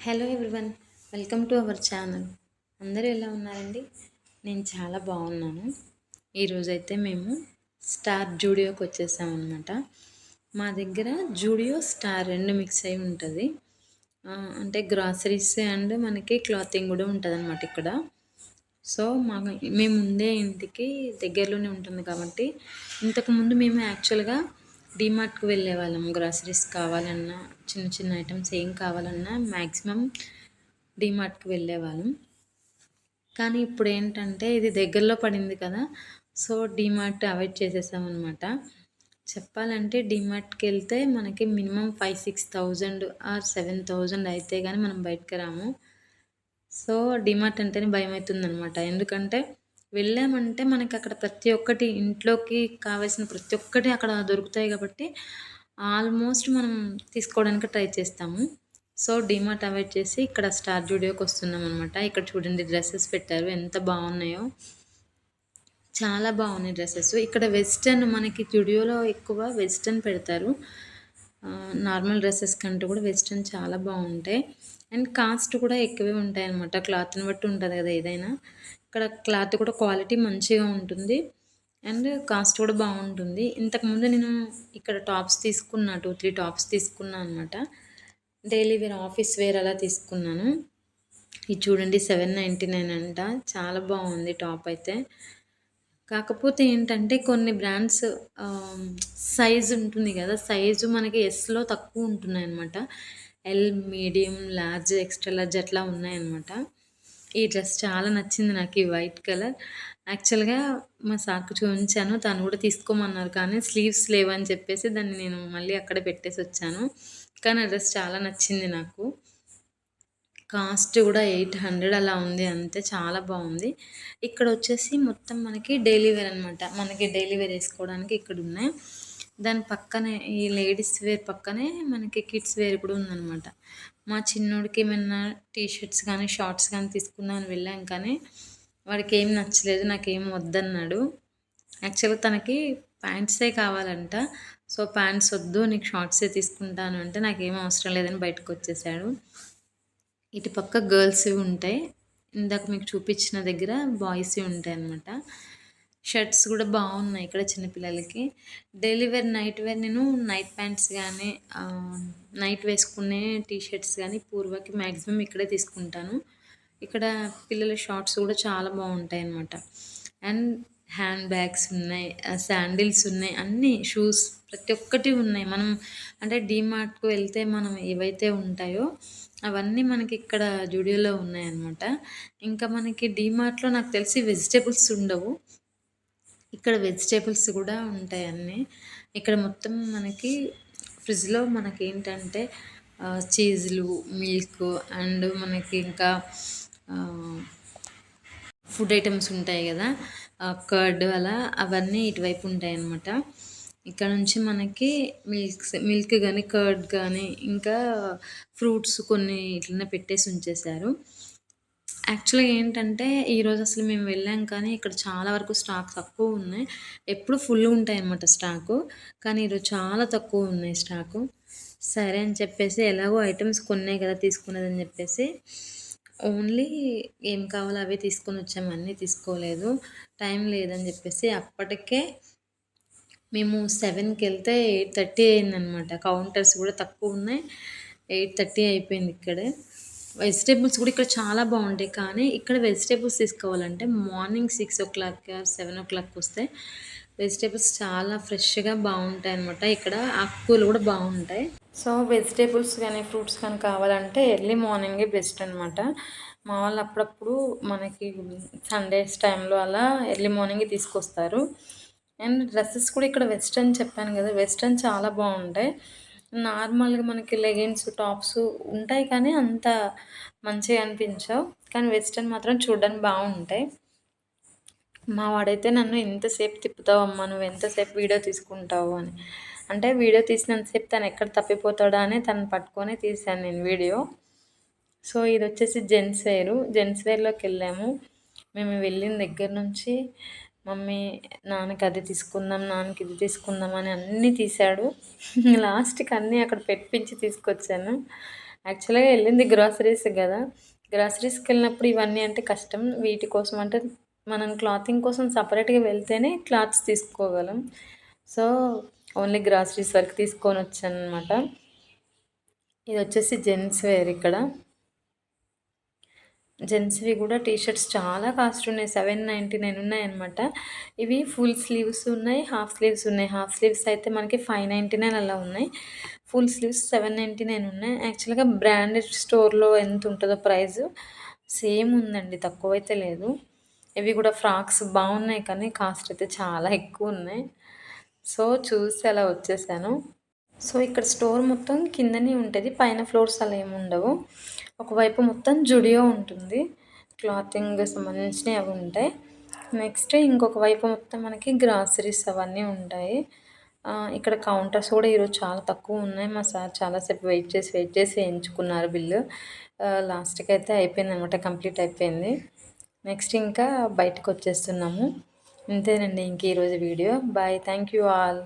Hello everyone, welcome to our channel. అందరూ ఎలా ఉన్నారండి? నేను చాలా బాగున్నాను. ఈరోజైతే మేము స్టార్ జూడియోకి వచ్చేసామన్నమాట. మా దగ్గర జూడియో స్టార్ రెండు మిక్స్ అయి ఉంటుంది. అంటే గ్రాసరీస్ అండ్ మనకి క్లాతింగ్ కూడా ఉంటుంది అన్నమాట ఇక్కడ. సో మేము ఉండే ఇంటికి దగ్గరలోనే ఉంటుంది కాబట్టి ఇంతకుముందు మేము యాక్చువల్గా డీమార్ట్కి వెళ్ళే వాళ్ళం. గ్రాసరీస్ కావాలన్నా చిన్న చిన్న ఐటమ్స్ ఏం కావాలన్నా మ్యాక్సిమం డీమార్ట్కి వెళ్ళేవాళ్ళం. కానీ ఇప్పుడు ఏంటంటే ఇది దగ్గరలో పడింది కదా, సో డీమార్ట్ అవాయిడ్ చేసేసామన్నమాట. చెప్పాలంటే డీమార్ట్కి వెళ్తే మనకి మినిమం 5,000-6,000 ఆర్ 7,000 అయితే కానీ మనం బయటకు రాము. సో డీమార్ట్ అంటేనే భయమవుతుందనమాట. ఎందుకంటే వెళ్ళామంటే మనకి అక్కడ ప్రతి ఒక్కటి ఇంట్లోకి కావాల్సిన ప్రతి ఒక్కటి అక్కడ దొరుకుతాయి కాబట్టి ఆల్మోస్ట్ మనం తీసుకోవడానికి ట్రై చేస్తాము. సో డీమార్ట్ అవాయిడ్ చేసి ఇక్కడ స్టార్ జూడియోకి వస్తున్నాం అనమాట. ఇక్కడ చూడండి డ్రెస్సెస్ పెట్టారు, ఎంత బాగున్నాయో, చాలా బాగున్నాయి డ్రెస్సెస్. ఇక్కడ వెస్టర్న్ మనకి జూడియోలో ఎక్కువ వెస్టర్న్ పెడతారు. నార్మల్ డ్రెస్సెస్ కంటే కూడా వెస్టర్న్ చాలా బాగుంటాయి. అండ్ కాస్ట్ కూడా ఎక్కువే ఉంటాయి అన్నమాట. క్లాత్ని బట్టి ఉంటుంది కదా ఏదైనా. ఇక్కడ క్లాత్ కూడా క్వాలిటీ మంచిగా ఉంటుంది అండ్ కాస్ట్ కూడా బాగుంటుంది. ఇంతకుముందు నేను ఇక్కడ టాప్స్ తీసుకున్నా, 2-3 టాప్స్ తీసుకున్నా అనమాట. డైలీ వేర్, ఆఫీస్ వేర్ అలా తీసుకున్నాను. ఇది చూడండి 799 అంట, చాలా బాగుంది టాప్ అయితే. కాకపోతే ఏంటంటే కొన్ని బ్రాండ్స్ సైజ్ ఉంటుంది కదా, సైజు మనకి ఎస్లో తక్కువ ఉంటున్నాయి అనమాట. L, medium, large, extra large అట్లా ఉన్నాయన్నమాట. ఈ డ్రెస్ చాలా నచ్చింది నాకు, ఈ వైట్ కలర్. యాక్చువల్గా మా సార్కు చూపించాను, తను కూడా తీసుకోమన్నారు కానీ స్లీవ్స్ లేవని చెప్పేసి దాన్ని నేను మళ్ళీ అక్కడే పెట్టేసి వచ్చాను. కానీ ఆ డ్రెస్ చాలా నచ్చింది నాకు. కాస్ట్ కూడా 800 అలా ఉంది అంతే, చాలా బాగుంది. ఇక్కడ వచ్చేసి మొత్తం మనకి డైలీ వేర్ అనమాట. మనకి డైలీ వేర్ వేసుకోవడానికి ఇక్కడ ఉన్నాయి. దాని పక్కనే ఈ లేడీస్ వేర్ పక్కనే మనకి కిడ్స్ వేర్ కూడా ఉందన్నమాట. మా చిన్నోడికి ఏమైనా టీషర్ట్స్ కానీ షార్ట్స్ కానీ తీసుకుందామని వెళ్ళాం కానీ వాడికి ఏం నచ్చలేదు, నాకేం వద్దన్నాడు. యాక్చువల్గా తనకి ప్యాంట్సే కావాలంట. సో ప్యాంట్స్ వద్దు, నీకు షార్ట్సే తీసుకుంటాను అంటే నాకేం అవసరం లేదని బయటకు వచ్చేసాడు. ఇటు పక్క గర్ల్స్వి ఉంటాయి, ఇందాక మీకు చూపించిన దగ్గర బాయ్స్వి ఉంటాయి అన్నమాట. షర్ట్స్ కూడా బాగున్నాయి ఇక్కడ చిన్నపిల్లలకి. డైలీ వేర్, నైట్ వేర్ నేను నైట్ ప్యాంట్స్ కానీ నైట్ వేసుకునే టీషర్ట్స్ కానీ పూర్వకి మ్యాక్సిమం ఇక్కడే తీసుకుంటాను. ఇక్కడ పిల్లల షార్ట్స్ కూడా చాలా బాగుంటాయి అన్నమాట. అండ్ హ్యాండ్ బ్యాగ్స్ ఉన్నాయి, శాండిల్స్ ఉన్నాయి, అన్నీ షూస్ ప్రతి ఒక్కటి ఉన్నాయి. మనం అంటే డీమార్ట్కు వెళ్తే మనం ఏవైతే ఉంటాయో అవన్నీ మనకి ఇక్కడ జూడియోలో ఉన్నాయన్నమాట. ఇంకా మనకి డీమార్ట్లో నాకు తెలిసి వెజిటేబుల్స్ ఉండవు, ఇక్కడ వెజిటేబుల్స్ కూడా ఉంటాయి అన్నీ. ఇక్కడ మొత్తం మనకి ఫ్రిడ్జ్లో మనకి ఏంటంటే చీజ్లు, మిల్క్ అండ్ మనకి ఇంకా ఫుడ్ ఐటమ్స్ ఉంటాయి కదా, కర్డ్ అలా, అవన్నీ ఇటువైపు ఉంటాయి అన్నమాట. ఇక్కడ నుంచి మనకి మిల్క్ కానీ కర్డ్ కానీ ఇంకా ఫ్రూట్స్ కొన్ని ఇట్లనే పెట్టేసి ఉంచేశారు. యాక్చువల్గా ఏంటంటే ఈరోజు అసలు మేము వెళ్ళాం కానీ ఇక్కడ చాలా వరకు స్టాక్ తక్కువ ఉన్నాయి. ఎప్పుడు ఫుల్ ఉంటాయి అన్నమాట స్టాకు, కానీ ఈరోజు చాలా తక్కువ ఉన్నాయి స్టాకు. సరే అని చెప్పేసి ఎలాగో ఐటమ్స్ కొన్నే కదా తీసుకున్నదని చెప్పేసి ఓన్లీ ఏం కావాలో అవే తీసుకొని వచ్చాము, అన్నీ తీసుకోలేదు, టైం లేదని చెప్పేసి. అప్పటికే మేము 7కి వెళ్తే 8:30 అయిందనమాట. కౌంటర్స్ కూడా తక్కువ ఉన్నాయి, 8:30 అయిపోయింది ఇక్కడే. వెజిటేబుల్స్ కూడా ఇక్కడ చాలా బాగుంటాయి, కానీ ఇక్కడ వెజిటేబుల్స్ తీసుకోవాలంటే మార్నింగ్ 6 o'clock 7 o'clock వస్తే వెజిటేబుల్స్ చాలా ఫ్రెష్గా బాగుంటాయి అనమాట. ఇక్కడ ఆకుకూరలు కూడా బాగుంటాయి. సో వెజిటేబుల్స్ కానీ ఫ్రూట్స్ కానీ కావాలంటే ఎర్లీ మార్నింగే బెస్ట్ అనమాట. మా వాళ్ళు అప్పుడప్పుడు మనకి సండేస్ టైంలో అలా ఎర్లీ మార్నింగే తీసుకొస్తారు. అండ్ డ్రెస్సెస్ కూడా ఇక్కడ వెస్ట్రన్ చెప్పాను కదా, వెస్ట్రన్ చాలా బాగుంటాయి. నార్మల్గా మనకి లెగిన్స్, టాప్స్ ఉంటాయి కానీ అంత మంచిగా అనిపించవు, కానీ వెస్ట్రన్ మాత్రం చూడడానికి బాగుంటాయి. మా వాడైతే నన్ను ఎంతసేపు తిప్పుతావు అమ్మ, నువ్వు ఎంతసేపు వీడియో తీసుకుంటావు అని. అంటే వీడియో తీసినంతసేపు తను ఎక్కడ తప్పిపోతాడా అని తను పట్టుకొని తీశాను నేను వీడియో. సో ఇది వచ్చేసి జెంట్స్ వేరు. జెంట్స్ వేర్లోకి వెళ్ళాము. మేము వెళ్ళిన దగ్గర నుంచి మమ్మీ నాన్నకి అది తీసుకుందాం, నాన్నకి ఇది తీసుకుందాం అని అన్నీ తీశాడు. లాస్ట్కి అన్నీ అక్కడ పెట్టించి తీసుకొచ్చాను. యాక్చువల్‌గా వెళ్ళింది గ్రోసరీస్‌కి గదా! గ్రోసరీస్‌కి వెళ్ళినప్పుడు ఇవన్నీ అంటే కష్టం. వీటి కోసం అంటే మనం క్లాతింగ్ కోసం సెపరేట్‌గా వెళ్తేనే క్లాత్స్ తీసుకోగలం. సో, ఓన్లీ గ్రోసరీస్ వరకు తీసుకొనొచ్చాననమాట. ఇదొచ్చేసి జెంట్స్ వేర్ ఇక్కడ. జెంట్స్‌వి గూడా టీ షర్ట్స్ చాలా కాస్ట్ ఉన్నాయి. 799 ఉన్నాయన్నమాట. ఇవి ఫుల్ స్లీవ్స్ ఉన్నాయి. హాఫ్ స్లీవ్స్ ఉన్నాయి. హాఫ్ స్లీవ్స్ అయితే మనకి 599 అలా ఉన్నాయి. ఫుల్ స్లీవ్స్ 799 ఉన్నాయి. యాక్చువల్‌గా బ్రాండెడ్ స్టోర్‌లో ఎంత ఉంటదో ప్రైసు సేమ్ ఉందండి. తక్కువైతే లేదు. ఇవి కూడా ఫ్రాక్స్ బాగున్నాయి కానీ కాస్ట్ అయితే చాలా ఎక్కువున్నాయి. సో, చూసి అలా వచ్చేసాను. సో, ఇక్కడ స్టోర్ మొత్తం కిందనే ఉంటది. పైన ఫ్లోర్స్ అలా ఏముండవు. ఒకవైపు మొత్తం జుడియో ఉంటుంది. క్లాతింగ్ సంబంధించినవి అవి ఉంటాయి. నెక్స్ట్ ఇంకొక వైపు మొత్తం మనకి గ్రాసరీస్ అవన్నీ ఉంటాయి. ఇక్కడ కౌంటర్స్ కూడా ఈరోజు చాలా తక్కువున్నాయి. మా సార్ చాలా సేపు వెయిట్ చేసి వేయించుకున్నారు బిల్లు. లాస్ట్‌కైతే అయిపోయిందనమాట. కంప్లీట్ అయిపోయింది. నెక్స్ట్ ఇంకా బయటకొచ్చేస్తున్నాము. ఇంతేనండి ఇంక ఈరోజు వీడియో. బాయ్. Thank you all.